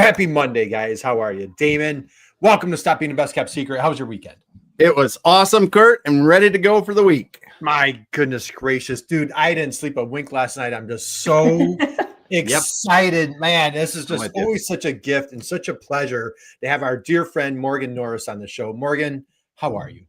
happy Monday, guys. How are you? Damon, welcome to Stop Being the Best Kept Secret. How was your weekend? It was awesome, Kurt. I'm ready to go for the week. My goodness gracious, dude. I didn't sleep a wink last night. I'm just so excited. Man, this is just always such a gift and such a pleasure to have our dear friend Morgan Norris on the show. Morgan, how are you?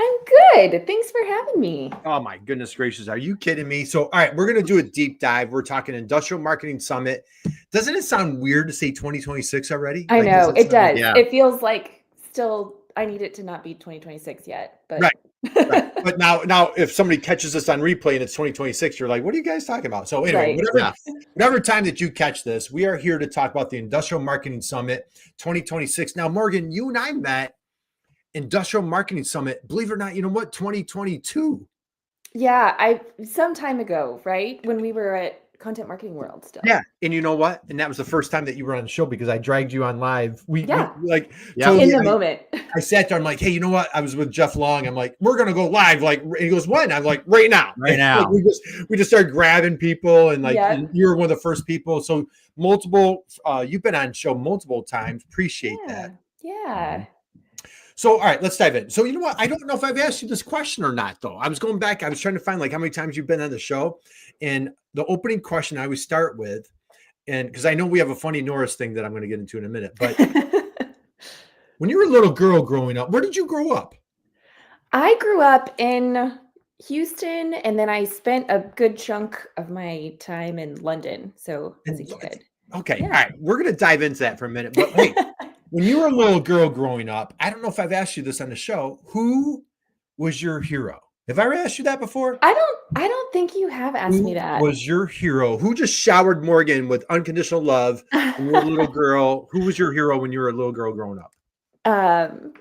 I'm good. Thanks for having me. Oh my goodness gracious. Are you kidding me? So, all right, we're going to do a deep dive. We're talking Industrial Marketing Summit. Doesn't it sound weird to say 2026 already? I know it does. Yeah. It feels like still, I need it to not be 2026 yet, but right. But now if somebody catches us on replay and it's 2026, you're like, what are you guys talking about? So anyway, whatever time that you catch this, we are here to talk about the Industrial Marketing Summit 2026. Now, Morgan, you and I met Industrial Marketing Summit, believe it or not, you know what, 2022. Yeah, some time ago, right? When we were at Content Marketing World still. Yeah. And you know what? And that was the first time that you were on the show because I dragged you on live. In the moment. I sat there, I'm like, hey, you know what? I was with Jeff Long. I'm like, we're gonna go live. Like, and he goes, when? I'm like, right now. Right now. Like, we just started grabbing people and and you're one of the first people. So you've been on show multiple times. Appreciate that. Yeah. So, all right, let's dive in. So, you know what? I don't know if I've asked you this question or not, though. I was going back. I was trying to find like how many times you've been on the show. And the opening question I always start with, and because I know we have a funny Norris thing that I'm going to get into in a minute, but when you were a little girl growing up, where did you grow up? I grew up in Houston, and then I spent a good chunk of my time in London. So as a kid. Okay. Yeah. All right. We're going to dive into that for a minute. But wait, when you were a little girl growing up, I don't know if I've asked you this on the show. Who was your hero? Have I ever asked you that before? I don't think you have asked me that. Who was your hero? Who just showered Morgan with unconditional love when you were a little girl? Who was your hero when you were a little girl growing up?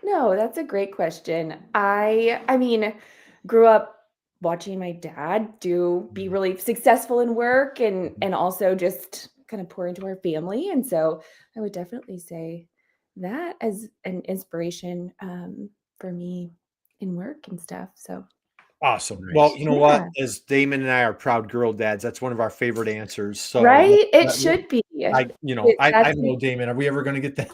No, that's a great question. I mean, grew up watching my dad be really successful in work and also just kind of pour into our family. And so I would definitely say that as an inspiration for me in work and stuff. So awesome. Well, you know what? As Damon and I are proud girl dads, that's one of our favorite answers. So right, it should be. I know, Damon. Are we ever going to get that?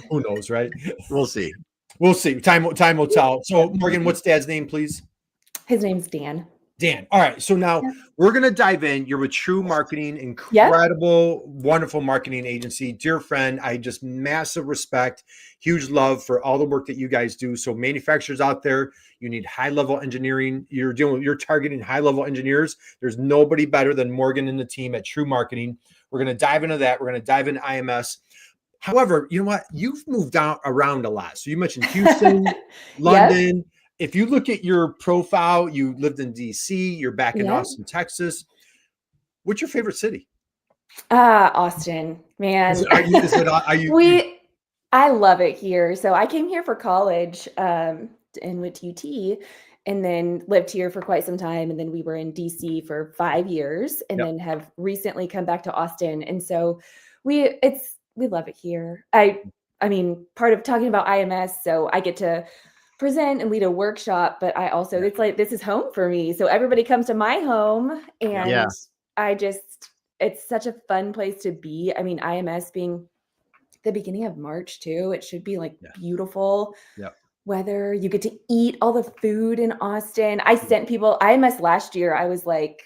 Who knows, right? We'll see. We'll see. Time will tell. So, Morgan, what's Dad's name, please? His name's Dan. Dan. All right. So now we're going to dive in. You're with TREW Marketing, incredible, wonderful marketing agency. Dear friend, I just massive respect, huge love for all the work that you guys do. So manufacturers out there, you need high-level engineering. You're targeting high-level engineers. There's nobody better than Morgan and the team at TREW Marketing. We're going to dive into that. We're going to dive into IMS. However, you know what? You've moved around a lot. So you mentioned Houston, London. If you look at your profile, you lived in DC, you're back in Austin, Texas. What's your favorite city? Austin, man. I love it here. So I came here for college and went to UT and then lived here for quite some time. And then we were in DC for 5 years and then have recently come back to Austin. And so we love it here. I mean, part of talking about IMS, so I get to present and lead a workshop, but I also, it's like, this is home for me. So everybody comes to my home and it's such a fun place to be. I mean, IMS being the beginning of March too, it should be like beautiful weather. You get to eat all the food in Austin. I sent people, IMS last year, I was like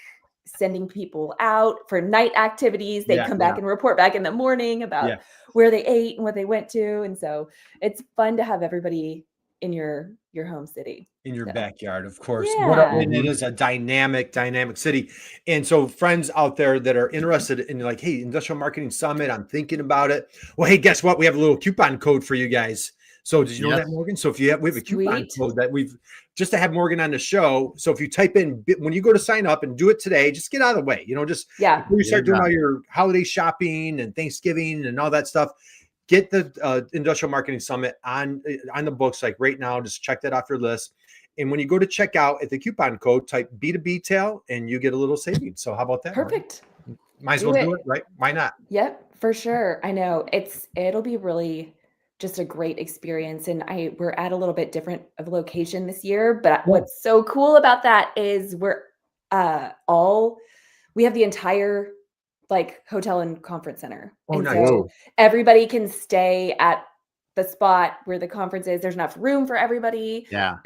sending people out for night activities. They come back and report back in the morning about where they ate and what they went to. And so it's fun to have everybody in your home city, in your backyard, of course. And it is a dynamic city. And so friends out there that are interested in like, hey, Industrial Marketing Summit, I'm thinking about it. Well, hey, guess what? We have a little coupon code for you guys. So did you know that, Morgan? So if we have a coupon code that we've just to have Morgan on the show. So if you type in, when you go to sign up and do it today, just get out of the way, just before you start doing all your holiday shopping and Thanksgiving and all that stuff. Get the Industrial Marketing Summit on the books, like right now. Just check that off your list. And when you go to check out at the coupon code, type B2B tail and you get a little savings. So how about that? Perfect. Martin? Might as well do it, right? Why not? Yep, for sure. I know it'll be really just a great experience. And we're at a little bit different of a location this year, but what's so cool about that is we have the entire like hotel and conference center. Oh, and nice. so everybody can stay at the spot where the conference is. There's enough room for everybody. Yeah.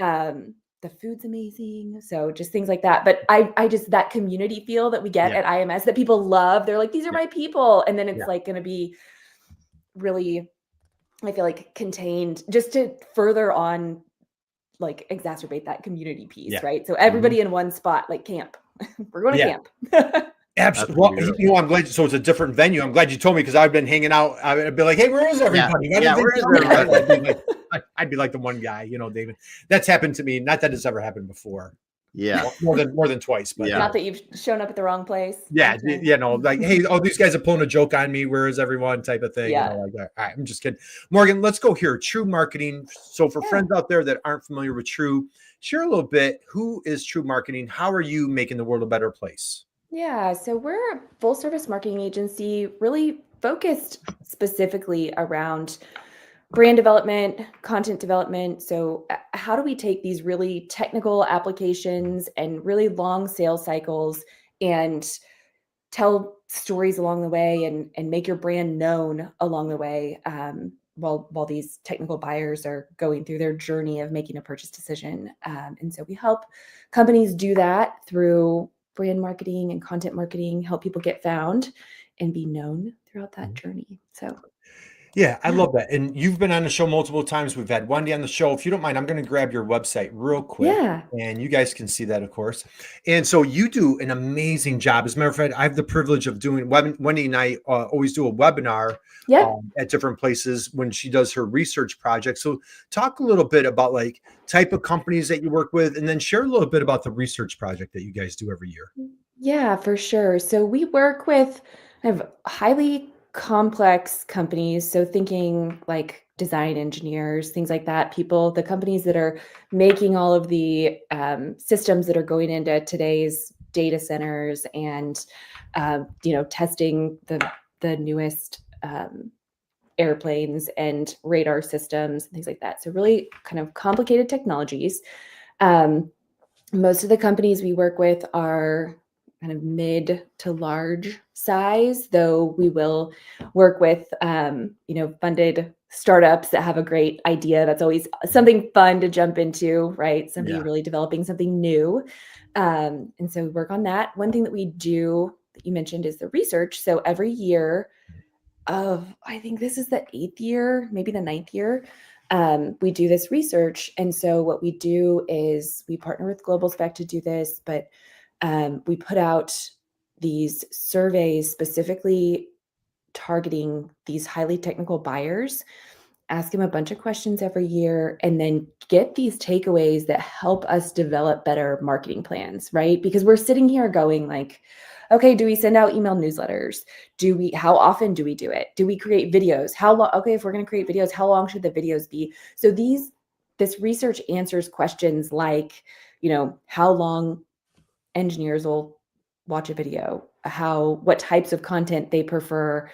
The food's amazing. So just things like that. But I just, that community feel that we get at IMS that people love, they're like, these are my people. And then it's like going to be really, I feel like, contained just to further on, like, exacerbate that community piece, right? So everybody in one spot, like camp. We're going to camp. Absolutely. Well, I'm glad. So it's a different venue. I'm glad you told me, because I've been hanging out. I'd be like, "Hey, where is everybody?" Where is everybody? I'd be like the one guy, David. That's happened to me. Not that it's ever happened before. Yeah, more than twice. But not that you've shown up at the wrong place. Yeah, like, hey, these guys are pulling a joke on me. Where is everyone? Type of thing. Yeah. Like that. All right, I'm just kidding. Morgan, let's go here. TREW Marketing. So for friends out there that aren't familiar with TREW, share a little bit. Who is TREW Marketing? How are you making the world a better place? Yeah, so we're a full service marketing agency, really focused specifically around brand development, content development. So how do we take these really technical applications and really long sales cycles and tell stories along the way and make your brand known along the way, while these technical buyers are going through their journey of making a purchase decision. And so we help companies do that through brand marketing and content marketing, help people get found and be known throughout that journey. So yeah, I love that. And you've been on the show multiple times. We've had Wendy on the show. If you don't mind, I'm going to grab your website real quick. Yeah. And you guys can see that, of course. And so you do an amazing job. As a matter of fact, I have the privilege of doing, Wendy and I always do a webinar at different places when she does her research project. So talk a little bit about like type of companies that you work with, and then share a little bit about the research project that you guys do every year. Yeah, for sure. So we work with kind of highly complex companies. So thinking like design engineers, things like that, the companies that are making all of the systems that are going into today's data centers and, testing the newest airplanes and radar systems and things like that. So really kind of complicated technologies. Most of the companies we work with are kind of mid to large size, though we will work with, funded startups that have a great idea. That's always something fun to jump into, right? Somebody really developing something new. And so we work on that. One thing that we do that you mentioned is the research. So every year I think this is the 8th year, maybe the 9th year, we do this research. And so what we do is we partner with Global Spec to do this, but we put out these surveys specifically targeting these highly technical buyers, ask them a bunch of questions every year, and then get these takeaways that help us develop better marketing plans, right? Because we're sitting here going like, okay, do we send out email newsletters? How often do we do it? Do we create videos? How long? Okay, if we're going to create videos, how long should the videos be? So this research answers questions like, how long engineers will watch a video, what types of content they prefer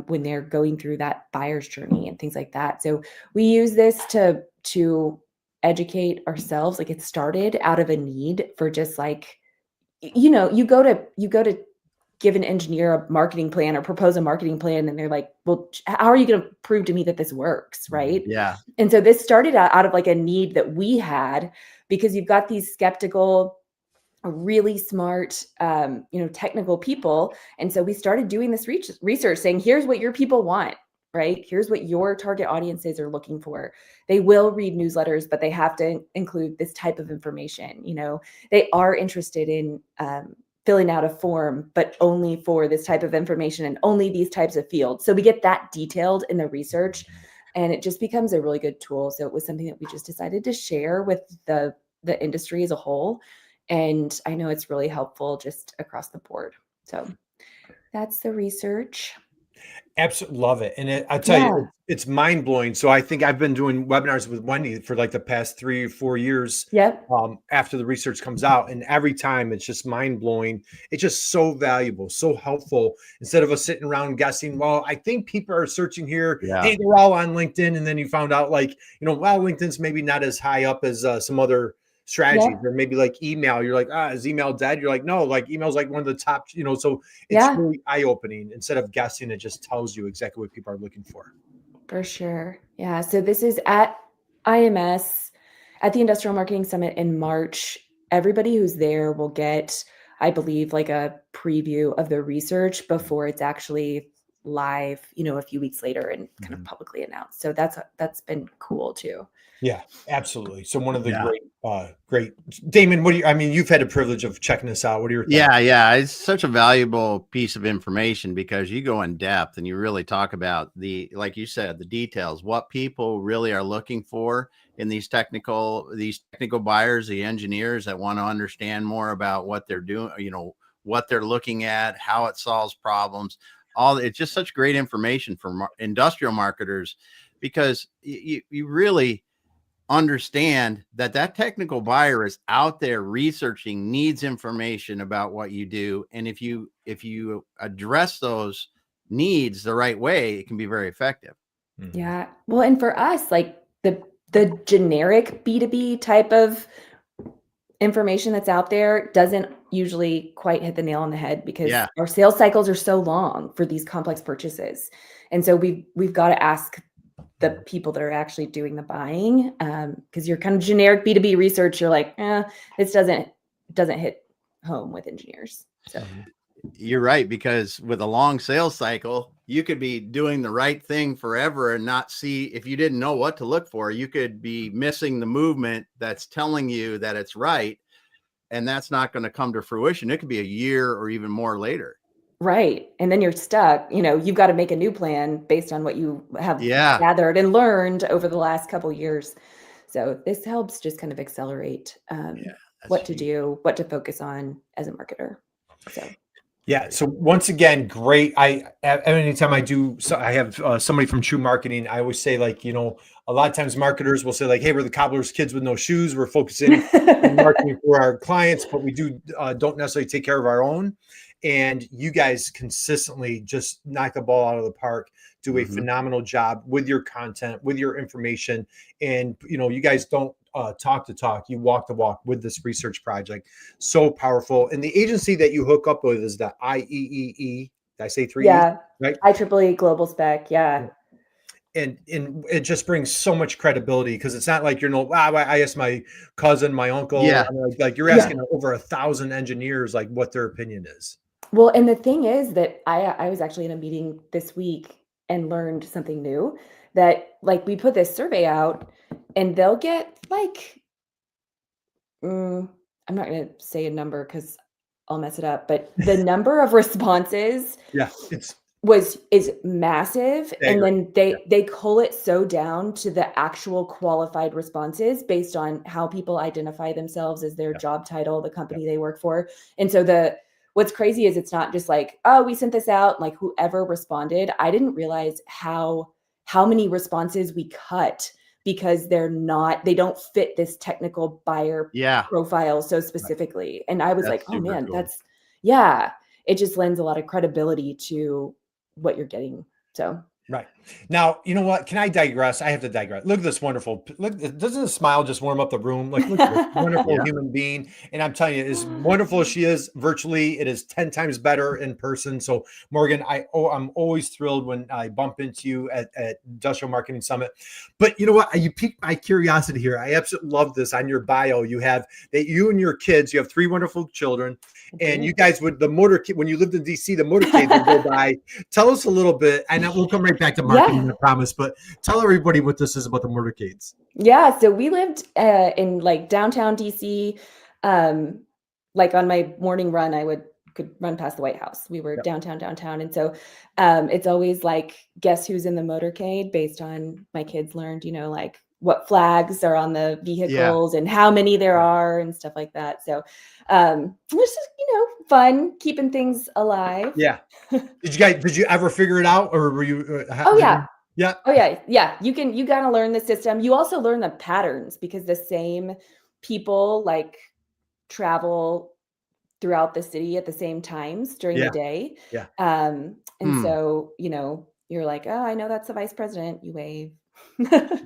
when they're going through that buyer's journey and things like that. So we use this to educate ourselves. Like, it started out of a need for just like, you go to give an engineer a marketing plan or propose a marketing plan, and they're like, well, how are you going to prove to me that this works? Right. Yeah. And so this started out of like a need that we had, because you've got these skeptical, really smart, technical people. And so we started doing this research saying, here's what your people want, right? Here's what your target audiences are looking for. They will read newsletters, but they have to include this type of information. They are interested in filling out a form, but only for this type of information and only these types of fields. So we get that detailed in the research, and it just becomes a really good tool. So it was something that we just decided to share with the industry as a whole. And I know it's really helpful just across the board. So that's the research. Absolutely love it. And I tell you, it's mind blowing. So I think I've been doing webinars with Wendy for like the past 3 or 4 years. After the research comes out, and every time it's just mind blowing. It's just so valuable, so helpful. Instead of us sitting around guessing, well, I think people are searching here. Hey, they're all on LinkedIn. And then you found out like, LinkedIn's maybe not as high up as some other strategies, or maybe like email. You're like, is email dead? You're like, no, like email's like one of the top, so it's really eye-opening. Instead of guessing, it just tells you exactly what people are looking for. For sure. Yeah. So this is at IMS at the Industrial Marketing Summit in March. Everybody who's there will get, I believe, like a preview of the research before it's actually live, a few weeks later and kind of publicly announced. So that's been cool too. Yeah, absolutely. So one of the great, Damon, you've had the privilege of checking this out. What are your thoughts? Yeah. It's such a valuable piece of information because you go in depth and you really talk about like you said, the details, what people really are looking for in these technical buyers, the engineers that want to understand more about what they're doing, what they're looking at, how it solves problems. It's just such great information for industrial marketers, because you really understand that technical buyer is out there researching, needs information about what you do. And if you address those needs the right way, it can be very effective. Yeah. Well, and for us, like the generic B2B type of information that's out there doesn't usually quite hit the nail on the head, because our sales cycles are so long for these complex purchases. And so we've got to ask the people that are actually doing the buying, because your kind of generic B2B research, you're like, this doesn't hit home with engineers. So you're right, because with a long sales cycle, you could be doing the right thing forever and not see, if you didn't know what to look for, you could be missing the movement that's telling you that it's right. And that's not going to come to fruition. It could be a year or even more later. Right. And then you're stuck, you've got to make a new plan based on what you have gathered and learned over the last couple of years. So this helps just kind of accelerate what to do, what to focus on as a marketer. So once again, great. Anytime I do, so I have somebody from TREW Marketing, I always say, like, a lot of times marketers will say, like, hey, we're the cobbler's kids with no shoes. We're focusing on marketing for our clients, but we don't necessarily take care of our own. And you guys consistently just knock the ball out of the park, do a phenomenal job with your content, with your information. And, you guys don't talk the talk, you walk the walk with this research project. So powerful. And the agency that you hook up with is the IEEE. Did I say 3 E's? Right? IEEE Global Spec. Yeah. And it just brings so much credibility, because it's not like I asked my cousin, my uncle, like you're asking over 1,000 engineers, like, what their opinion is. Well, and the thing is that I was actually in a meeting this week and learned something new, that like we put this survey out and they'll get like, I'm not going to say a number because I'll mess it up, but the number of responses is massive. And then they cull it so down to the actual qualified responses based on how people identify themselves as their job title, the company they work for. And so what's crazy is it's not just like, oh, we sent this out, like whoever responded. I didn't realize how many responses we cut because they don't fit this technical buyer profile so specifically. And I was like, oh man, cool. It just lends a lot of credibility to what you're getting. So right. Now, you know what? Can I digress? I have to digress. Look at this wonderful. Look, doesn't the smile just warm up the room? Like, look at this wonderful human being. And I'm telling you, as wonderful as she is virtually, it is 10 times better in person. So, Morgan, I'm always thrilled when I bump into you at Industrial Marketing Summit. But you know what? You piqued my curiosity here. I absolutely love this. On your bio, you have that you and your kids, you have 3 wonderful children. And you guys would when you lived in DC, the motorcade would go by. Tell us a little bit, and we'll come right back to marketing, I promise. But tell everybody what this is about the motorcades. Yeah, so we lived in like downtown DC. Like on my morning run, could run past the White House. We were downtown, and so it's always like, guess who's in the motorcade based on my kids learned, like what flags are on the vehicles and how many there are and stuff like that. So it was just, fun, keeping things alive. Yeah. Did you ever figure it out, or were you? Yeah. You got to learn the system. You also learn the patterns, because the same people like travel throughout the city at the same times during the day. Yeah. And so, you're like, oh, I know that's the vice president. You wave.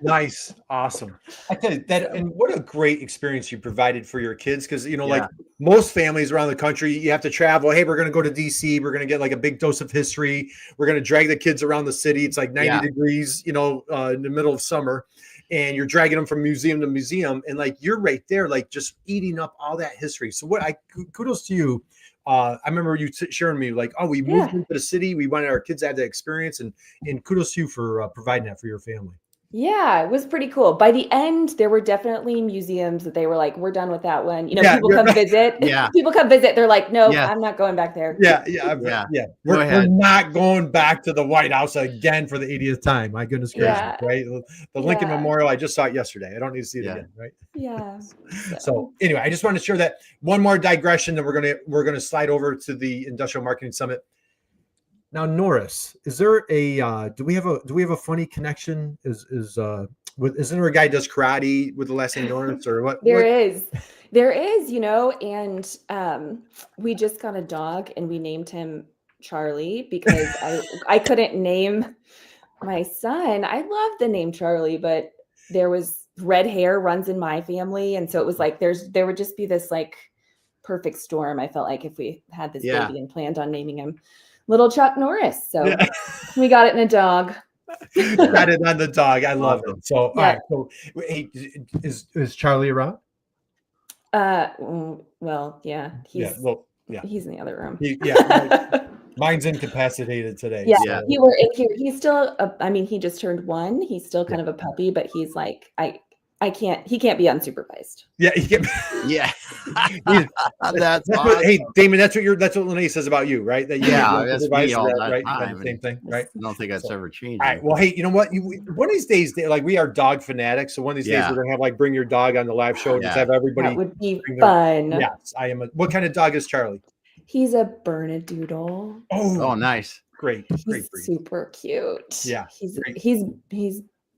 Nice. Awesome. I tell you that, and what a great experience you provided for your kids. Cause like most families around the country, you have to travel. Hey, we're going to go to DC. We're going to get like a big dose of history. We're going to drag the kids around the city. It's like 90 degrees, in the middle of summer, and you're dragging them from museum to museum. And like, you're right there, like just eating up all that history. So kudos to you. I remember you sharing me like, oh, we moved into the city. We wanted our kids to have that experience, and kudos to you for providing that for your family. Yeah, it was pretty cool. By the end, there were definitely museums that they were like, we're done with that one. People come visit. Yeah. People come visit. They're like, no, I'm not going back there. Yeah. We're not going back to the White House again for the 80th time. My goodness gracious, right? The Lincoln Memorial, I just saw it yesterday. I don't need to see it again, right? Yeah. So anyway, I just want to share that one more digression that we're gonna slide over to the Industrial Marketing Summit. Now, Norris, is there a do we have a funny connection? Isn't there a guy who does karate with the last name Norris, or what? There is, and we just got a dog and we named him Charlie because I couldn't name my son. I love the name Charlie, but there was red hair runs in my family, and so it was like there would just be this like perfect storm. I felt like if we had this baby and planned on naming him Little Chuck Norris. So we got it in a dog. Got it on the dog. I love it. So, all right. So, hey, is Charlie around? Well, yeah. He's in the other room. Mine's incapacitated today. Yeah. So. He's still, he just turned 1. He's still kind of a puppy, but he's like, he can't be unsupervised. Yeah. He can't. Yeah. That's awesome. Hey, Damon, that's what Lene says about you, right? That that's me all that right? time. Same thing, right? I don't think that's ever changed. All right. Well, hey, you know what? One of these days, like we are dog fanatics. So one of these days, we're gonna have like bring your dog on the live show and just have everybody. That would be fun. Yes, I am. What kind of dog is Charlie? He's a Bernedoodle. Oh, nice. Great. He's super cute. Yeah. He's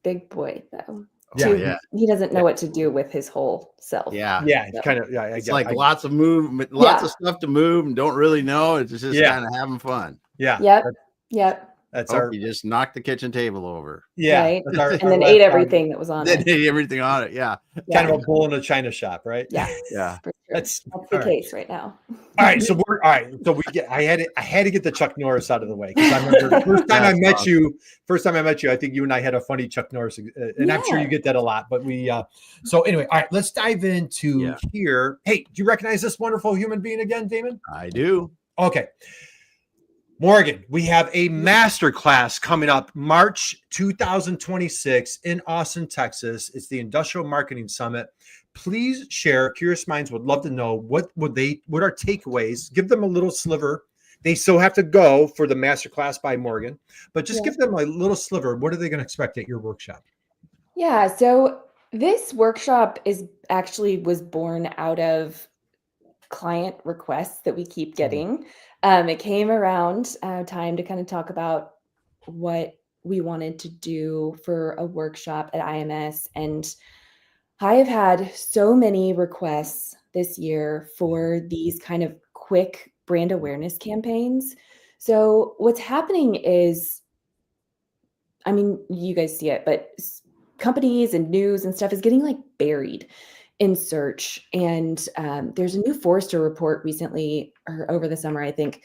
big boy though. Yeah. He doesn't know what to do with his whole self. Yeah. So. Kind of. Yeah. It's like lots of movement, lots of stuff to move, and don't really know. It's just kind of having fun. Yeah. Yep. That's you just knocked the kitchen table over. Yeah. Right? And then ate everything that was on it. Ate everything on it. Yeah. Kind of a bull in a china shop, right? Yeah. Yeah. Sure. That's the case right now. All right. So I had to get the Chuck Norris out of the way, because I remember the first time I met you, I think you and I had a funny Chuck Norris, and I'm sure you get that a lot. But so anyway, all right, let's dive into here. Hey, do you recognize this wonderful human being again, Damon? I do. Okay. Morgan, we have a masterclass coming up March 2026 in Austin, Texas. It's the Industrial Marketing Summit. Please share. Curious minds would love to know what are takeaways. Give them a little sliver. They still have to go for the masterclass by Morgan, but just give them a little sliver. What are they going to expect at your workshop? Yeah. So this workshop was born out of client requests that we keep getting. It came around time to kind of talk about what we wanted to do for a workshop at IMS. And I have had so many requests this year for these kind of quick brand awareness campaigns. So what's happening is, you guys see it, but companies and news and stuff is getting like buried in search. And there's a new Forrester report recently, or over the summer, I think,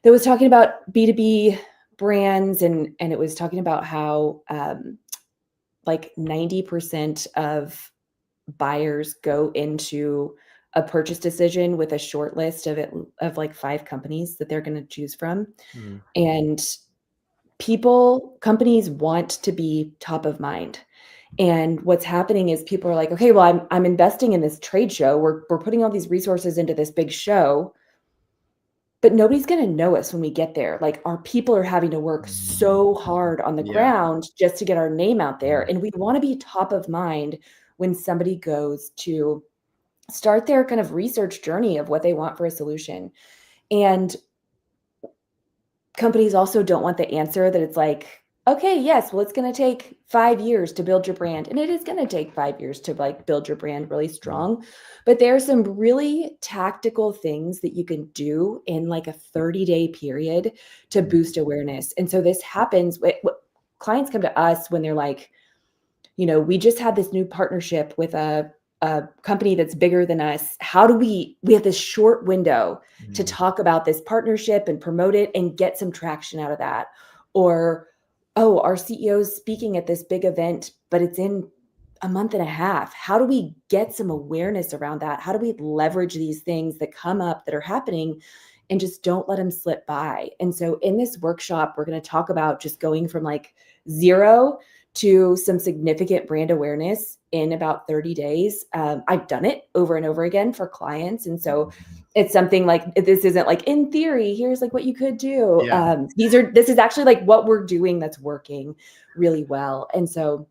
that was talking about B2B brands. And it was talking about how like 90% of buyers go into a purchase decision with a short list of like 5 companies that they're going to choose from. And companies want to be top of mind. And what's happening is people are like, okay, well, I'm investing in this trade show. We're putting all these resources into this big show, but nobody's going to know us when we get there. Like, our people are having to work so hard on the ground just to get our name out there. And we want to be top of mind when somebody goes to start their kind of research journey of what they want for a solution. And companies also don't want the answer that it's like, okay, yes, well, it's going to take 5 years to build your brand. And it is going to take 5 years to like build your brand really strong. But there are some really tactical things that you can do in like a 30-day period to boost awareness. And so this happens, clients come to us when they're like, we just had this new partnership with a company that's bigger than us. How do we have this short window to talk about this partnership and promote it and get some traction out of that? Or, oh, our CEO's speaking at this big event, but it's in a month and a half. How do we get some awareness around that? How do we leverage these things that come up that are happening and just don't let them slip by? And so in this workshop, we're going to talk about just going from like 0 to some significant brand awareness in about 30 days. I've done it over and over again for clients. And so it's something like, this isn't like in theory, here's like what you could do. Yeah. This is actually like what we're doing that's working really well. And so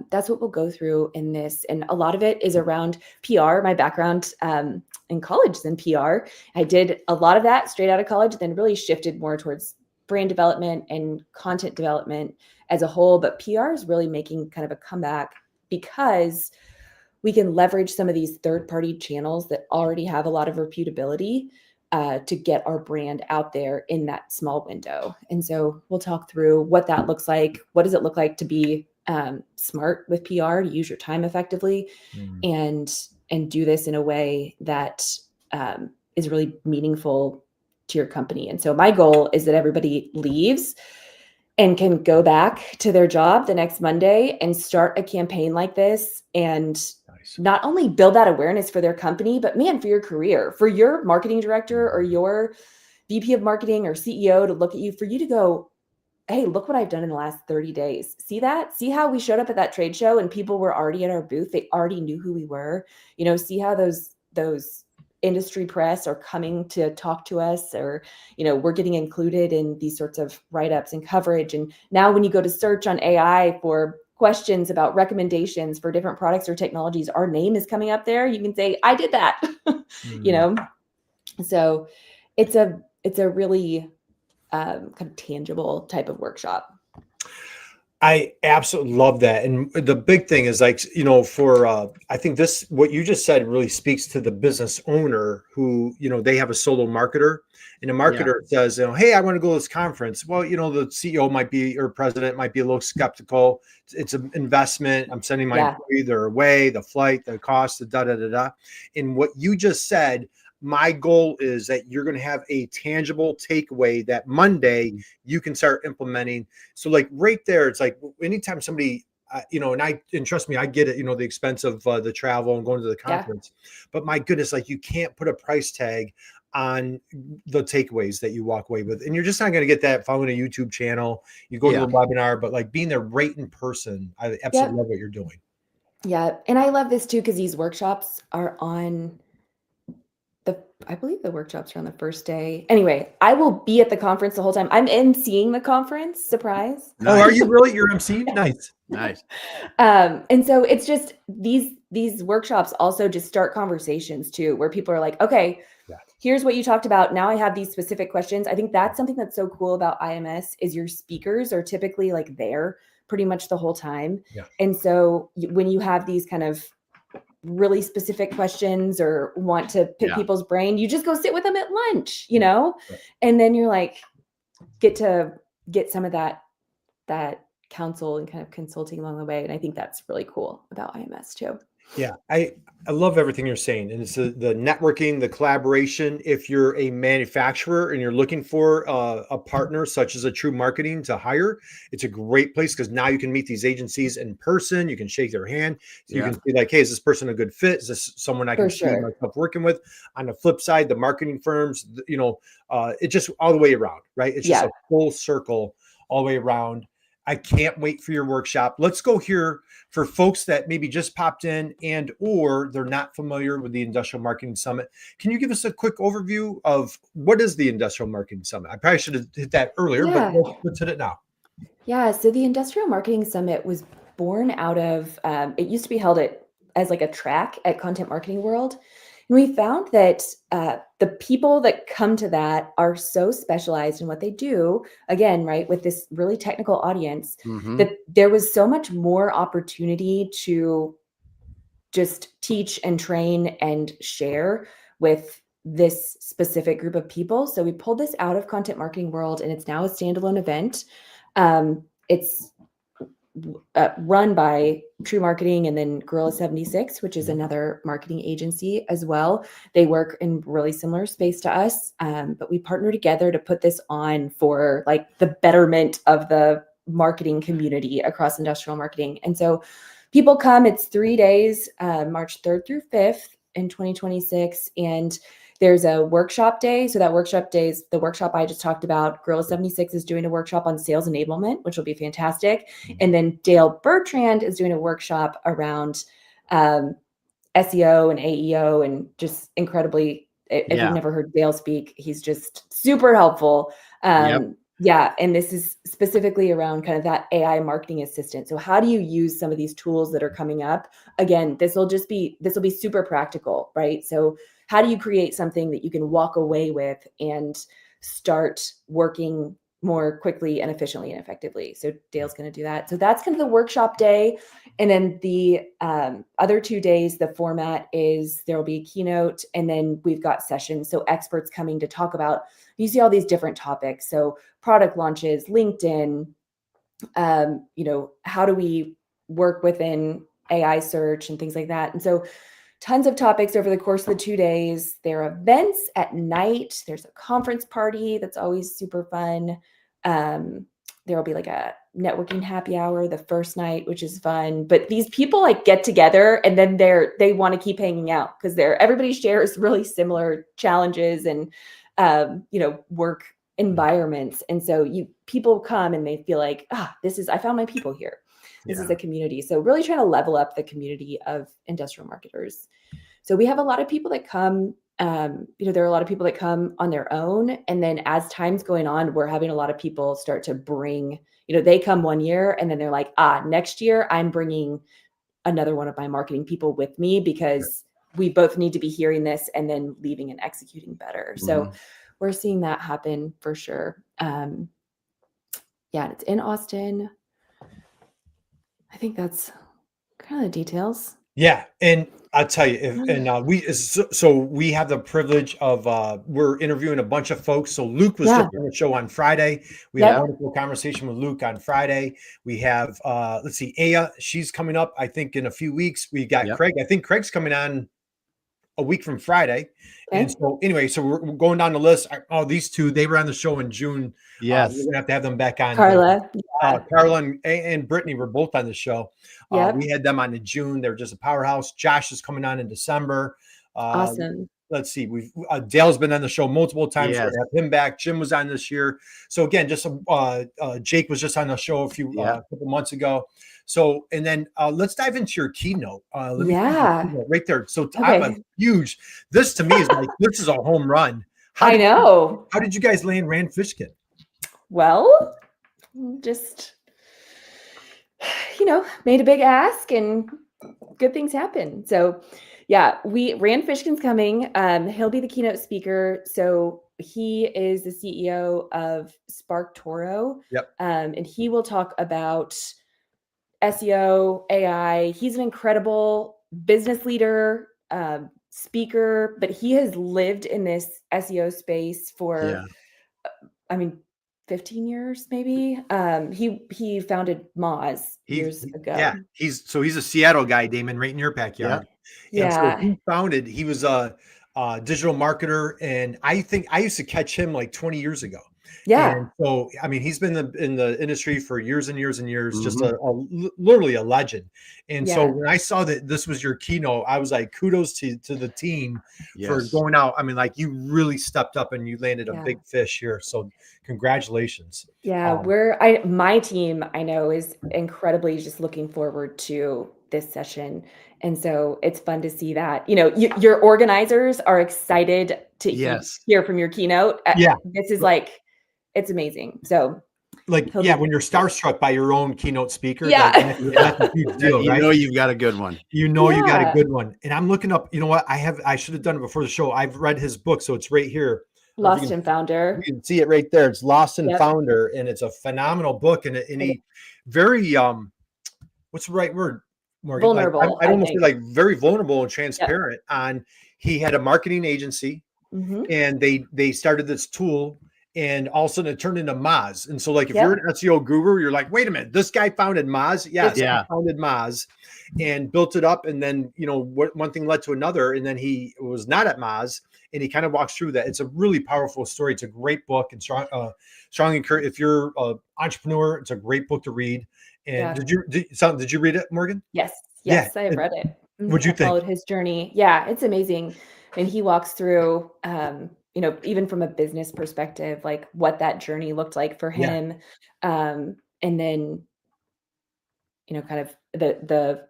that's what we'll go through in this. And a lot of it is around PR. My background in college is in PR. I did a lot of that straight out of college, then really shifted more towards brand development and content development as a whole. But PR is really making kind of a comeback because we can leverage some of these third-party channels that already have a lot of reputability to get our brand out there in that small window. And so we'll talk through what that looks like. What does it look like to be smart with PR, to use your time effectively, and do this in a way that is really meaningful to your company. And so my goal is that everybody leaves and can go back to their job the next Monday and start a campaign like this and not only build that awareness for their company, but man, for your career, for your marketing director or your VP of marketing or CEO to look at you, for you to go, hey, look what I've done in the last 30 days. See that? See how we showed up at that trade show and people were already at our booth. They already knew who we were. See how those industry press are coming to talk to us, or, we're getting included in these sorts of write-ups and coverage. And now when you go to search on AI for questions about recommendations for different products or technologies, our name is coming up there. You can say, I did that, So it's a really kind of tangible type of workshop. I absolutely love that. And the big thing is like, I think what you just said really speaks to the business owner who, they have a solo marketer, and a marketer says, hey, I want to go to this conference. Well, the CEO might be, or president might be a little skeptical. It's an investment. I'm sending my employee, they're away, the flight, the cost, the da-da-da-da. And what you just said, my goal is that you're going to have a tangible takeaway that Monday you can start implementing. So like right there, it's like anytime somebody, and trust me, I get it, the expense of the travel and going to the conference, but my goodness, like you can't put a price tag on the takeaways that you walk away with. And you're just not going to get that following a YouTube channel. You go to a webinar, but like being there right in person, I absolutely love what you're doing. Yeah. And I love this too, because these workshops are on I believe the workshops are on the first day. Anyway, I will be at the conference the whole time. I'm emceeing the conference. Surprise. Nice. Oh, are you really? You're emceeing? Nice. Nice. And so it's just these workshops also just start conversations too, where people are like, okay, here's what you talked about. Now I have these specific questions. I think that's something that's so cool about IMS is your speakers are typically like there pretty much the whole time. Yeah. And so when you have these kind of really specific questions or want to pick people's brain, you just go sit with them at lunch, and then you're like, get some of that counsel and kind of consulting along the way. And I think that's really cool about IMS too. Yeah, I love everything you're saying. And it's the networking, the collaboration. If you're a manufacturer and you're looking for a partner such as a TREW Marketing to hire, it's a great place because now you can meet these agencies in person. You can shake their hand. So you can be like, hey, is this person a good fit? Is this someone I can see myself working with? On the flip side, the marketing firms, it just all the way around, right? It's just a full circle all the way around. I can't wait for your workshop. Let's go here for folks that maybe just popped in and or they're not familiar with the Industrial Marketing Summit. Can you give us a quick overview of what is the Industrial Marketing Summit? I probably should have hit that earlier, but let's hit it now. Yeah, so the Industrial Marketing Summit was born out of, it used to be held as like a track at Content Marketing World. And we found that the people that come to that are so specialized in what they do, again, right, with this really technical audience, that there was so much more opportunity to just teach and train and share with this specific group of people. So we pulled this out of Content Marketing World, and it's now a standalone event. It's run by TREW Marketing and then Gorilla 76, which is another marketing agency as well. They work in really similar space to us, but we partner together to put this on for like the betterment of the marketing community across industrial marketing. And so people come, it's 3 days, March 3rd through 5th in 2026. And there's a workshop day. So that workshop day is the workshop I just talked about. Gorilla 76 is doing a workshop on sales enablement, which will be fantastic. And then Dale Bertrand is doing a workshop around SEO and AEO, and just incredibly, if you've never heard Dale speak, he's just super helpful. Yeah. And this is specifically around kind of that AI marketing assistant. So how do you use some of these tools that are coming up? Again, this will be super practical, right? So how do you create something that you can walk away with and start working more quickly and efficiently and effectively? So Dale's going to do that. So that's kind of the workshop day. And then the other 2 days, the format is there will be a keynote, and then we've got sessions. So experts coming to talk about, you see all these different topics. So product launches, LinkedIn, how do we work within AI search and things like that. And so tons of topics over the course of the 2 days. There are events at night. There's a conference party that's always super fun. There will be like a networking happy hour the first night, which is fun. But these people like get together, and then they want to keep hanging out because everybody shares really similar challenges and work environments. And so people come and they feel like, I found my people here. This is a community. So really trying to level up the community of industrial marketers. So we have a lot of people that come, there are a lot of people that come on their own. And then as time's going on, we're having a lot of people start to bring, they come 1 year and then they're like, next year I'm bringing another one of my marketing people with me because we both need to be hearing this and then leaving and executing better. So we're seeing that happen for sure. And it's in Austin. I think that's kind of the details. Yeah. And I'll tell you, we have the privilege of, we're interviewing a bunch of folks. So Luke was just on the show on Friday. We had a wonderful conversation with Luke on Friday. We have, Aya, she's coming up, I think in a few weeks. We got Craig. I think Craig's coming on a week from Friday. Okay. And so anyway, so we're going down the list. These two, they were on the show in June. Yes. We're gonna have to them back on. Carla. Carla and Brittany were both on the show. We had them on in June. They're just a powerhouse. Josh is coming on in December. Awesome. Let's see. Dale's been on the show multiple times. Yes. We have him back. Jim was on this year. So again, just Jake was just on the show a couple months ago. So, and then let's dive into your keynote. Right there. So this to me is like, this is a home run. How did you guys land Rand Fishkin? Well, just, made a big ask and good things happen. So Rand Fishkin's coming. He'll be the keynote speaker. So he is the CEO of SparkToro. And he will talk about SEO, AI. He's an incredible business leader, speaker, but he has lived in this SEO space for, 15 years, maybe. He founded Moz years ago. Yeah. He's a Seattle guy, Damon, right in your backyard. Yeah. And so he was a digital marketer. And I think I used to catch him like 20 years ago. Yeah. And so, he's been in the industry for years and years and years, just literally a legend. And so when I saw that this was your keynote, I was like, kudos to the team for going out. You really stepped up and you landed a big fish here. So congratulations. Yeah. My team, I know, is incredibly just looking forward to this session. And so it's fun to see that, your organizers are excited to hear from your keynote. This is it's amazing. So when you're starstruck by your own keynote speaker, that's a huge deal, right? You've got a good one. You got a good one. And I'm looking up, I should have done it before the show. I've read his book. So it's right here. Lost and Founder. You can see it right there. It's Lost and Founder. And it's a phenomenal book. And he very, what's the right word, Morgan? Vulnerable. I almost feel very vulnerable and transparent he had a marketing agency and they started this tool. and all of a sudden it turned into Moz. And so like, if you're an SEO guru, you're like, wait a minute, this guy founded Moz. Yes, he founded Moz and built it up. And then, one thing led to another. And then he was not at Moz, and he kind of walks through that. It's a really powerful story. It's a great book, and strong encourage. If you're an entrepreneur, it's a great book to read. And did you read it, Morgan? Yes, I have read it. What'd you think? Followed his journey. Yeah, it's amazing. And he walks through, even from a business perspective, like what that journey looked like for him. And then, kind of the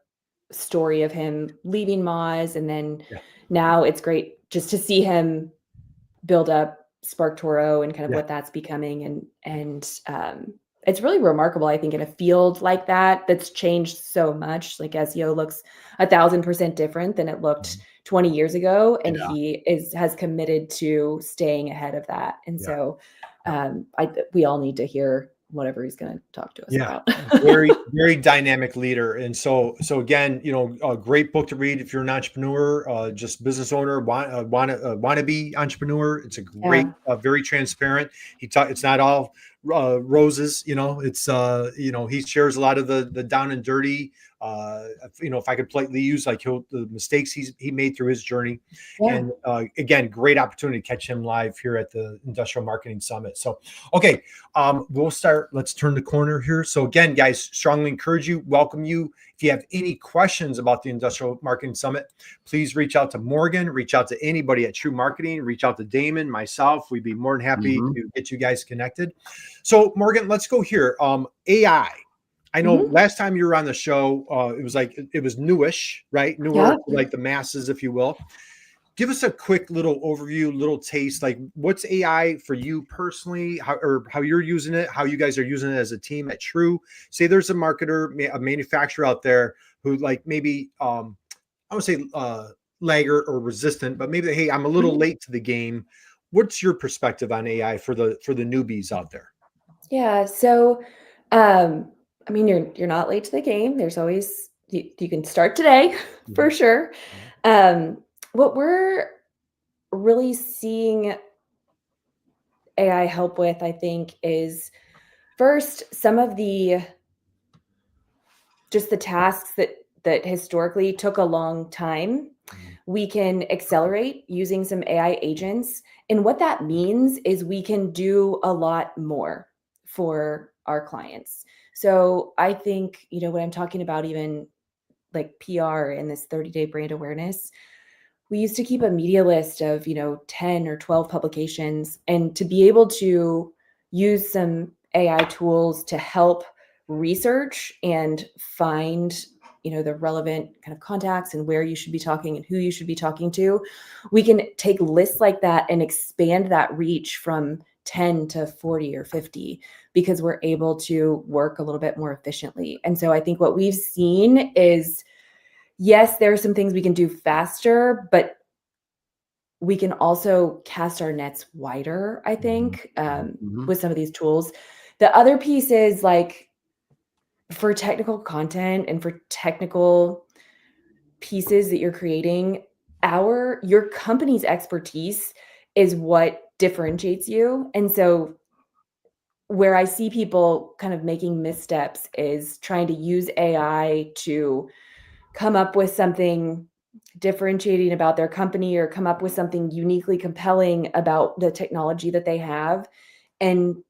story of him leaving Moz. And then now it's great just to see him build up SparkToro and kind of what that's becoming. And it's really remarkable, I think, in a field like that's changed so much. Like SEO looks 1,000% different than it looked 20 years ago. And he has committed to staying ahead of that. And so we all need to hear whatever he's going to talk to us about. Very, very dynamic leader. And so again, a great book to read if you're an entrepreneur, just business owner, wannabe entrepreneur. It's a great, very transparent. It's not all roses, it's, he shares a lot of the down and dirty, if I could politely use, like, the mistakes he made through his journey. And again, great opportunity to catch him live here at the Industrial Marketing Summit. So, okay, we'll start. Let's turn the corner here. So again, guys, strongly encourage you, welcome you. If you have any questions about the Industrial Marketing Summit, please reach out to Morgan, reach out to anybody at TREW Marketing, reach out to Damon, myself. We'd be more than happy to get you guys connected. So Morgan, let's go here. AI. I know last time you were on the show, it was newish, right? Newer, like the masses, if you will. Give us a quick little overview, little taste. Like, what's AI for you personally? How you're using it? How you guys are using it as a team at TREW? Say there's a marketer, a manufacturer out there who, like, maybe I would say laggard or resistant, but maybe hey, I'm a little late to the game. What's your perspective on AI for the newbies out there? Yeah. So, I mean, you're not late to the game. There's always you can start today for sure. What we're really seeing AI help with, I think, is first some of the tasks that historically took a long time. We can accelerate using some AI agents. And what that means is we can do a lot more for our clients. So I think, when I'm talking about even like PR and this 30-day brand awareness, we used to keep a media list of, 10 or 12 publications, and to be able to use some AI tools to help research and find, the relevant kind of contacts and where you should be talking and who you should be talking to. We can take lists like that and expand that reach from 10 to 40 or 50 because we're able to work a little bit more efficiently. And so I think what we've seen is, yes, there are some things we can do faster, but we can also cast our nets wider, I think, with some of these tools. The other piece is, like, for technical content and for technical pieces that you're creating, your company's expertise is what differentiates you. And so where I see people kind of making missteps is trying to use AI to come up with something differentiating about their company or come up with something uniquely compelling about the technology that they have. And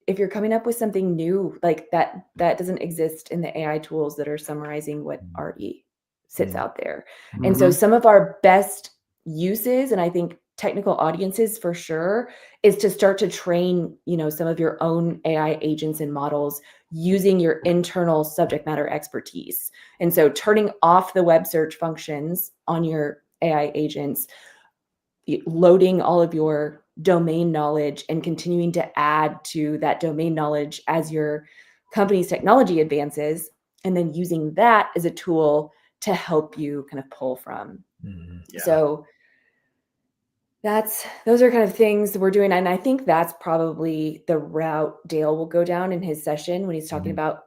if you're coming up with something new, like that doesn't exist in the AI tools that are summarizing what already sits out there. And so some of our best uses, and I think technical audiences for sure, is to start to train, some of your own AI agents and models using your internal subject matter expertise. And so turning off the web search functions on your AI agents, loading all of your domain knowledge and continuing to add to that domain knowledge as your company's technology advances, and then using that as a tool to help you kind of pull from. So those are kind of things that we're doing. And I think that's probably the route Dale will go down in his session when he's talking about,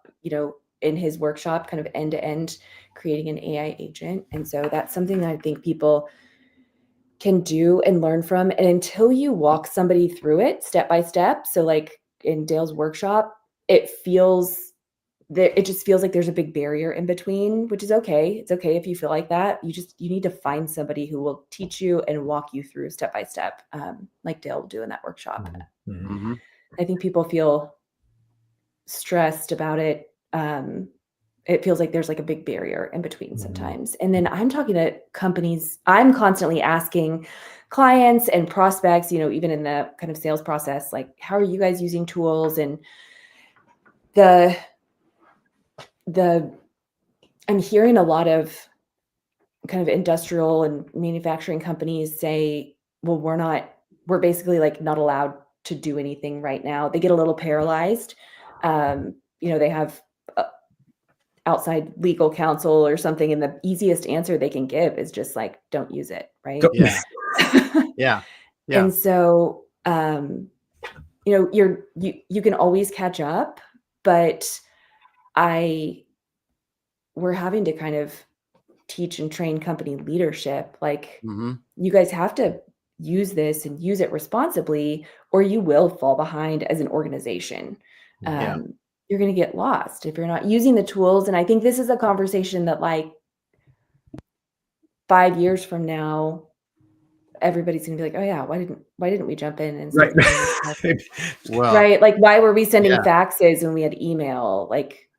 in his workshop, kind of end to end creating an AI agent. And so that's something that I think people can do and learn from. And until you walk somebody through it step by step, so like in Dale's workshop, it just feels like there's a big barrier in between, which is okay. It's okay if you feel like that. You need to find somebody who will teach you and walk you through step by step, like Dale will do in that workshop. Mm-hmm. I think people feel stressed about it. It feels like there's like a big barrier in between sometimes. And then I'm talking to companies, I'm constantly asking clients and prospects, even in the kind of sales process, like, how are you guys using tools? And I'm hearing a lot of kind of industrial and manufacturing companies say, well, we're basically like not allowed to do anything right now. They get a little paralyzed. They have outside legal counsel or something, and the easiest answer they can give is just like, don't use it, right? Yeah. Yeah. And so, you can always catch up, but we're having to kind of teach and train company leadership. Like, you guys have to use this and use it responsibly, or you will fall behind as an organization. You're going to get lost if you're not using the tools. And I think this is a conversation that like 5 years from now, everybody's going to be like, oh yeah, why didn't we jump in and start doing this? Well, right. Like, why were we sending faxes when we had email? Like,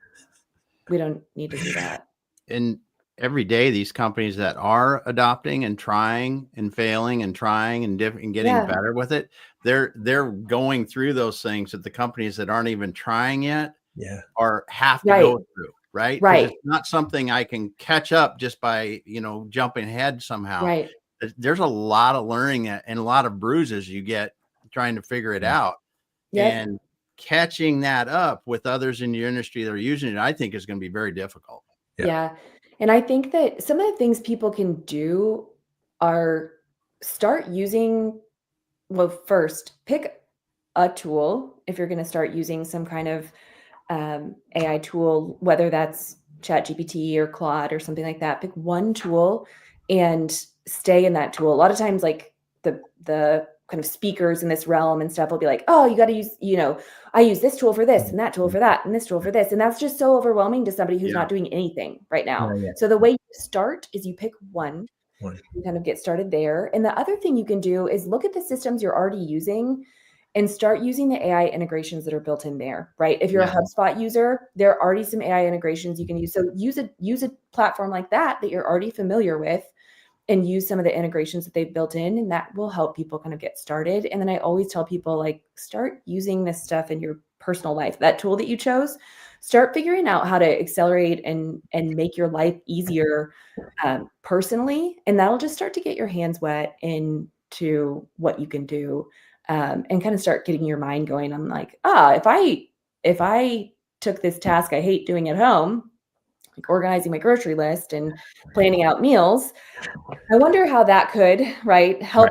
we don't need to do that. And every day, these companies that are adopting and trying and failing and trying and getting better with it, they're going through those things that the companies that aren't even trying yet have to go through. Right. It's not something I can catch up just by, jumping ahead somehow. Right. There's a lot of learning and a lot of bruises you get trying to figure it out. And catching that up with others in your industry that are using it, I think is going to be very difficult. Yeah. And I think that some of the things people can do are start using, first, pick a tool. If you're going to start using some kind of AI tool, whether that's ChatGPT or Claude or something like that, pick one tool and stay in that tool. A lot of times, like the kind of speakers in this realm and stuff will be like, oh, you got to use, I use this tool for this and that tool for that and this tool for this. And that's just so overwhelming to somebody who's not doing anything right now. So the way you start is you pick one, you kind of get started there. And the other thing you can do is look at the systems you're already using and start using the AI integrations that are built in there, right? If you're a HubSpot user, there are already some AI integrations you can use. So use a platform like that you're already familiar with, and use some of the integrations that they've built in, and that will help people kind of get started. And then I always tell people, like, start using this stuff in your personal life. That tool that you chose, start figuring out how to accelerate and make your life easier personally. And that'll just start to get your hands wet into what you can do, and kind of start getting your mind going. I'm like, if I took this task I hate doing at home, like organizing my grocery list and planning out meals, I wonder how that could, help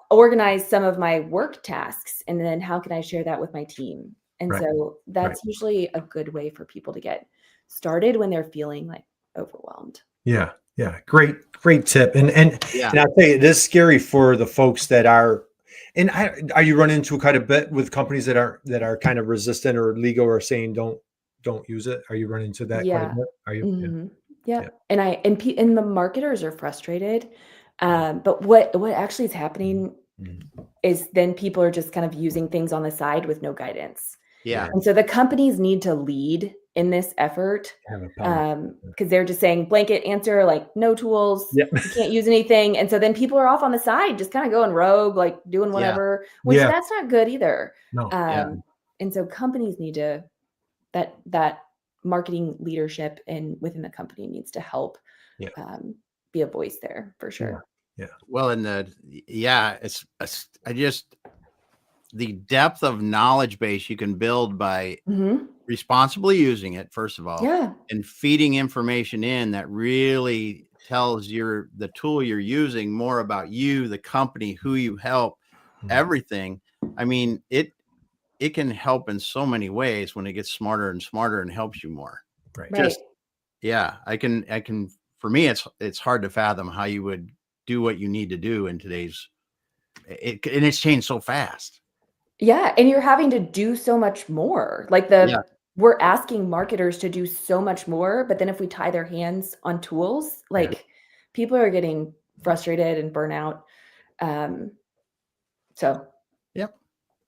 organize some of my work tasks. And then how can I share that with my team? And so that's usually a good way for people to get started when they're feeling like overwhelmed. Yeah. Great tip. And I'll tell you, it is scary for the folks that are, and are you running into quite a bit with companies that are kind of resistant or legal or saying don't use it? Are you running into that quite a bit? Are you? Mm-hmm. Yeah. And the marketers are frustrated. But what actually is happening is then people are just kind of using things on the side with no guidance. Yeah. And so the companies need to lead in this effort, because they're just saying blanket answer, like no tools, you can't use anything. And so then people are off on the side, just kind of going rogue, like doing whatever, which that's not good either. No. And so companies need to, that marketing leadership and within the company needs to help be a voice there for sure. Yeah. Well, and the depth of knowledge base you can build by responsibly using it, first of all, and feeding information in that really tells the tool you're using more about you, the company, who you help, everything. I mean, it can help in so many ways when it gets smarter and smarter and helps you more. Right. I can, for me, it's hard to fathom how you would do what you need to do in today's, and it's changed so fast. Yeah. And you're having to do so much more. Like we're asking marketers to do so much more, but then if we tie their hands on tools, like people are getting frustrated and burnout. So. Yep.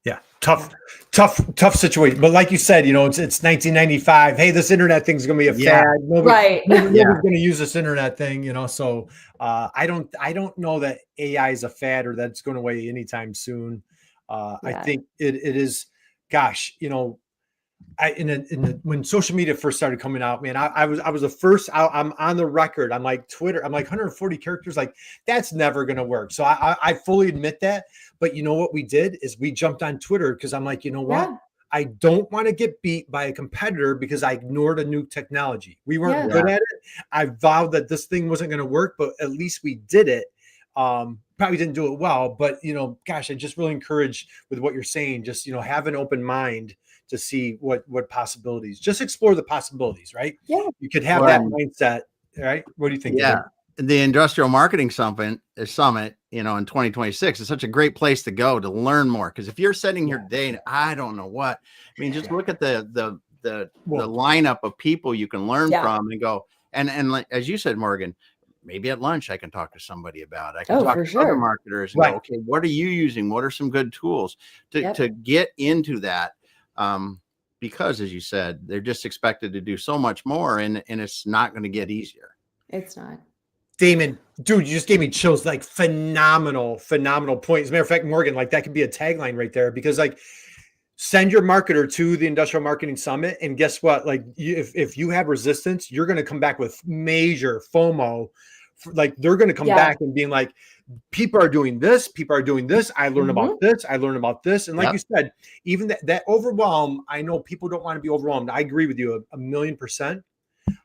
Yeah. Tough situation. But like you said, it's 1995. Hey, this internet thing's going to be a fad. Nobody's going to use this internet thing, so I don't know that AI is a fad or that's going away anytime soon. I think it is, gosh, when social media first started coming out, man, I was the first out. I'm on the record. I'm like Twitter. I'm like 140 characters. Like that's never going to work. So I fully admit that. But you know what we did is we jumped on Twitter because I'm like, you know what? Yeah. I don't want to get beat by a competitor because I ignored a new technology. We weren't good at it. I vowed that this thing wasn't going to work, but at least we did it. Probably didn't do it well, but gosh, I just really encourage with what you're saying. Just have an open mind to see what possibilities. Just explore the possibilities, right? Yeah, you could have that mindset, right? What do you think? Yeah, the Industrial Marketing Summit, in 2026 is such a great place to go to learn more. Because if you're sitting here today and I don't know what, I mean, just look at the lineup of people you can learn from and go. And like, as you said, Morgan, maybe at lunch I can talk to somebody about it. I can talk to other marketers and go, okay, what are you using? What are some good tools to get into that? Because as you said, they're just expected to do so much more and it's not going to get easier. It's not. Damon, dude, you just gave me chills. Like phenomenal point. As a matter of fact, Morgan, like that could be a tagline right there, because like send your marketer to the Industrial Marketing Summit. And guess what? Like if you have resistance, you're going to come back with major FOMO. Like they're going to come back and being like, people are doing this. I learned about this. And like you said, even that overwhelm, I know people don't want to be overwhelmed. I agree with you a million %.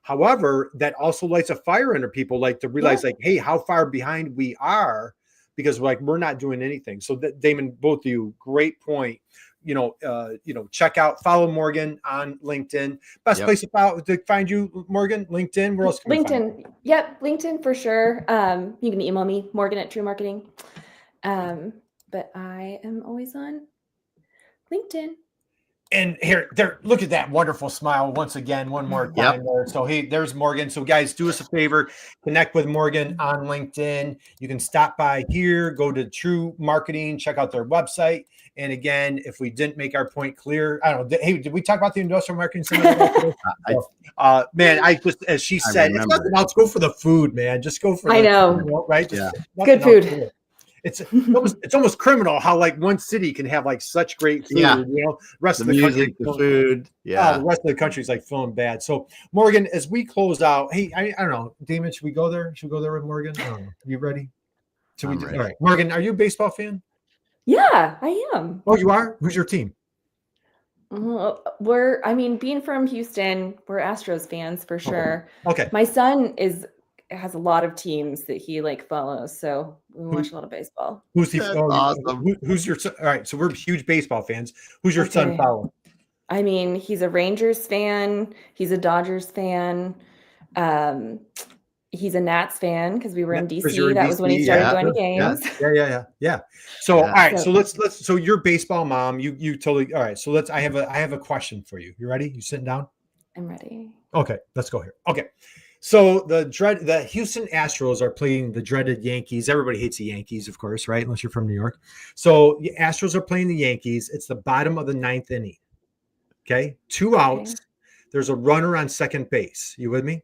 However, that also lights a fire under people, like to realize like, hey, how far behind we are, because like we're not doing anything. So that, Damon, both of you, great point. Check out, follow Morgan on LinkedIn. Best place to find you, Morgan, LinkedIn. Where else can LinkedIn. Yep, LinkedIn for sure. You can email me, Morgan at TREW Marketing. But I am always on LinkedIn. And there, look at that wonderful smile once again, one more time there. So hey, there's Morgan. So guys, do us a favor, connect with Morgan on LinkedIn. You can stop by here, go to TREW Marketing, check out their website. And again, if we didn't make our point clear, I don't know. Hey, did we talk about the Industrial Marketing Summit? Man, I just, as she said, it's nothing else. Go for the food, man. Just go for right? Just good food. It's almost criminal how like one city can have like such great food, rest of the music, country, the food, the rest of the country is like feeling bad. So Morgan, as we close out, hey, I don't know, Damon, should we go there? Should we go there with Morgan? I don't know. You ready? All right, Morgan, are you a baseball fan? Yeah, I am. Oh, you are? Who's your team? Being from Houston, we're Astros fans for sure. Okay. My son has a lot of teams that he like follows, so we watch a lot of baseball. Who's your son? All right, so we're huge baseball fans. Who's your son follow? I mean, he's a Rangers fan. He's a Dodgers fan. He's a Nats fan because we were in DC. That was when he started going to games. Yeah. So all right, so let's so you're baseball mom. You totally all right. So I have a question for you. You ready? You sitting down? I'm ready. Okay, let's go here. Okay. So the Houston Astros are playing the dreaded Yankees. Everybody hates the Yankees, of course, right? Unless you're from New York. So the Astros are playing the Yankees. It's the bottom of the 9th inning. Okay. 2 outs. Okay. There's a runner on second base. You with me?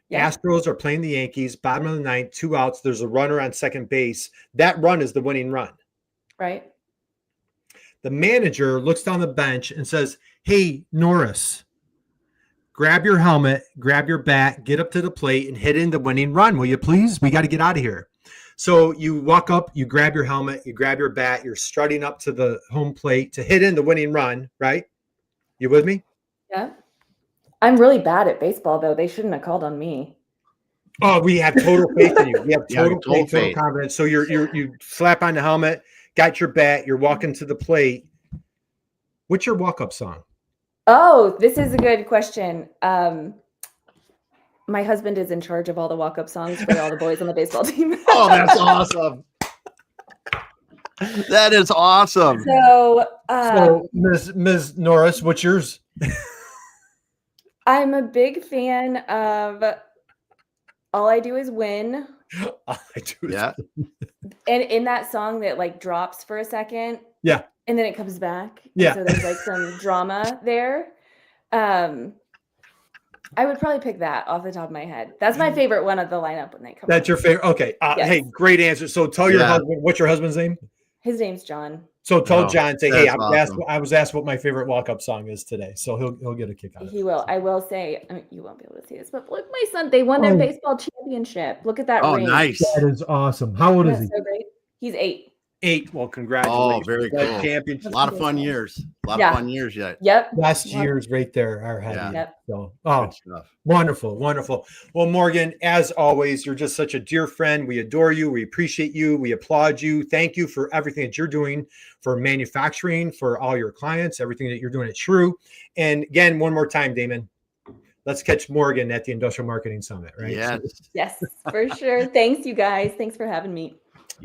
Yeah. Astros are playing the Yankees, bottom of the 9th, 2 outs. There's a runner on second base. That run is the winning run. Right. The manager looks down the bench and says, "Hey, Norris, grab your helmet, grab your bat, get up to the plate and hit in the winning run. Will you please? We got to get out of here." So you walk up, you grab your helmet, you grab your bat, you're strutting up to the home plate to hit in the winning run, right? You with me? Yeah. I'm really bad at baseball, though. They shouldn't have called on me. Oh, we have total faith in you. We have total confidence. So you slap on the helmet, got your bat, you're walking to the plate. What's your walk-up song? Oh, this is a good question. my husband is in charge of all the walk-up songs for all the boys on the baseball team. Oh, that's awesome. That is awesome. So, Ms. Norris, what's yours? I'm a big fan of All I Do Is Win. All I do is Yeah. And in that song that like drops for a second. Yeah. And then it comes back. Yeah. So there's like some drama there. I would probably pick that off the top of my head. That's my favorite one of the lineup when they come. That's your favorite. Okay. Yes. Hey, great answer. So tell your husband, what's your husband's name? His name's John. So tell John, say, hey, awesome. I was asked what my favorite walk-up song is today. So he'll get a kick out of it. He will. I will say, I mean, you won't be able to see this, but look, my son, they won their baseball championship. Look at that ring. Oh, nice. That is awesome. How old is he? So great. He's 8. 8. Well, congratulations. Oh, very cool. Championship. A lot of fun years. A lot of fun years yet. Yep. Last year's right there are heavy. Yeah. Yep. So, Good stuff. wonderful, wonderful. Well, Morgan, as always, you're just such a dear friend. We adore you. We appreciate you. We applaud you. Thank you for everything that you're doing for manufacturing, for all your clients, everything that you're doing at TREW. And again, one more time, Damon, let's catch Morgan at the Industrial Marketing Summit, right? Yes. Yes, for sure. Thanks, you guys. Thanks for having me.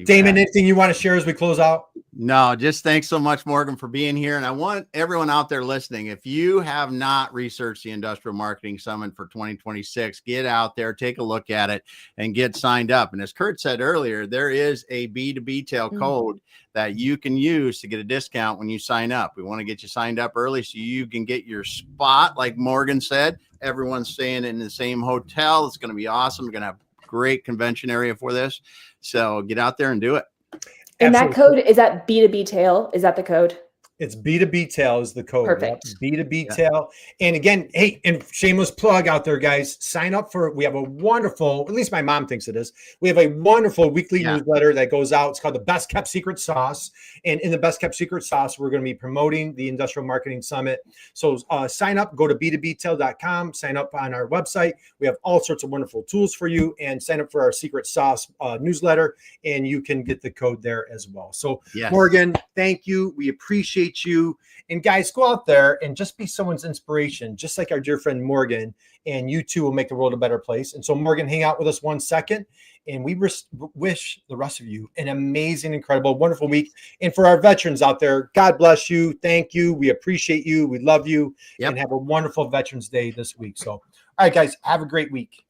Damon, anything you want to share as we close out? No, just thanks so much, Morgan, for being here. And I want everyone out there listening, if you have not researched the Industrial Marketing Summit for 2026, get out there, take a look at it, and get signed up. And as Kurt said earlier, there is a B2B tail code that you can use to get a discount when you sign up. We want to get you signed up early so you can get your spot. Like Morgan said, everyone's staying in the same hotel. It's going to be awesome. We're going to have a great convention area for this. So get out there and do it. And Absolutely. that code, is that B2B tail? Is that the code? It's B2B tail is the code. Perfect. Yep. B2B tail. And again, hey, and shameless plug out there, guys, sign up for, we have a wonderful, at least my mom thinks it is. We have a wonderful weekly newsletter that goes out. It's called the Best Kept Secret Sauce. And in the Best Kept Secret Sauce, we're going to be promoting the Industrial Marketing Summit. So sign up, go to b2btail.com, sign up on our website. We have all sorts of wonderful tools for you, and sign up for our Secret Sauce newsletter, and you can get the code there as well. So Morgan, thank you. We appreciate you. And guys, go out there and just be someone's inspiration, just like our dear friend Morgan, and you too will make the world a better place. And so Morgan, hang out with us 1 second, and we wish the rest of you an amazing, incredible, wonderful week. And for our veterans out there, God bless you. Thank you. We appreciate you. We love you. And have a wonderful Veterans Day this week. So, all right, guys, have a great week.